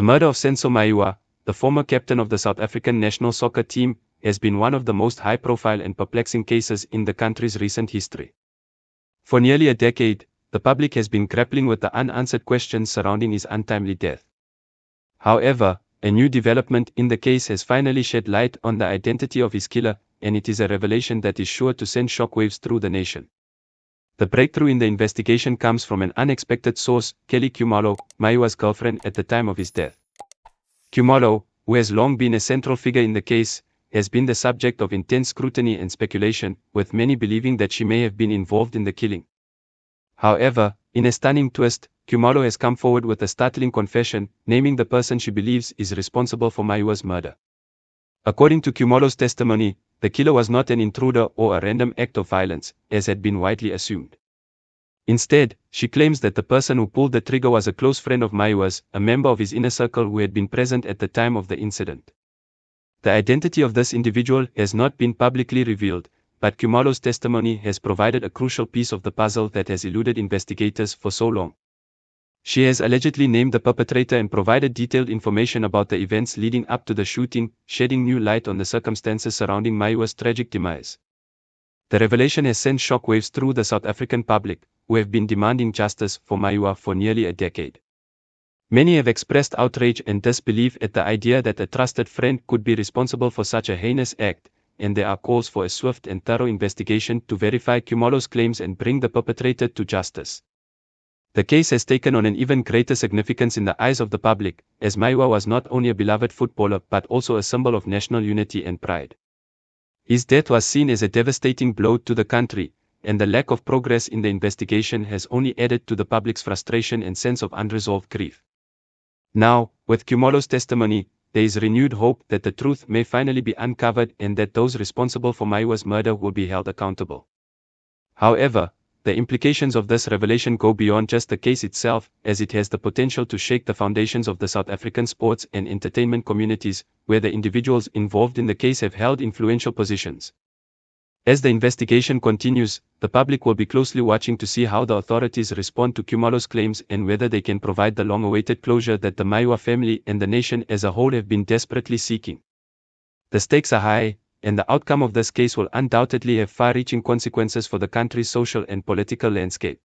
The murder of Senzo Meyiwa, the former captain of the South African national soccer team, has been one of the most high-profile and perplexing cases in the country's recent history. For nearly a decade, the public has been grappling with the unanswered questions surrounding his untimely death. However, a new development in the case has finally shed light on the identity of his killer, and it is a revelation that is sure to send shockwaves through the nation. The breakthrough in the investigation comes from an unexpected source, Kelly Khumalos, Meyiwa's girlfriend at the time of his death. Khumalos, who has long been a central figure in the case, has been the subject of intense scrutiny and speculation, with many believing that she may have been involved in the killing. However, in a stunning twist, Khumalos has come forward with a startling confession, naming the person she believes is responsible for Meyiwa's murder. According to Khumalos' testimony, the killer was not an intruder or a random act of violence, as had been widely assumed. Instead, she claims that the person who pulled the trigger was a close friend of Meyiwa's, a member of his inner circle who had been present at the time of the incident. The identity of this individual has not been publicly revealed, but Khumalos' testimony has provided a crucial piece of the puzzle that has eluded investigators for so long. She has allegedly named the perpetrator and provided detailed information about the events leading up to the shooting, shedding new light on the circumstances surrounding Meyiwa's tragic demise. The revelation has sent shockwaves through the South African public, who have been demanding justice for Meyiwa for nearly a decade. Many have expressed outrage and disbelief at the idea that a trusted friend could be responsible for such a heinous act, and there are calls for a swift and thorough investigation to verify Khumalos' claims and bring the perpetrator to justice. The case has taken on an even greater significance in the eyes of the public, as Meyiwa was not only a beloved footballer but also a symbol of national unity and pride. His death was seen as a devastating blow to the country, and the lack of progress in the investigation has only added to the public's frustration and sense of unresolved grief. Now, with Khumalos' testimony, there is renewed hope that the truth may finally be uncovered and that those responsible for Meyiwa's murder will be held accountable. However, the implications of this revelation go beyond just the case itself, as it has the potential to shake the foundations of the South African sports and entertainment communities, where the individuals involved in the case have held influential positions. As the investigation continues, the public will be closely watching to see how the authorities respond to Khumalos' claims and whether they can provide the long-awaited closure that the Meyiwa family and the nation as a whole have been desperately seeking. The stakes are high, and the outcome of this case will undoubtedly have far-reaching consequences for the country's social and political landscape.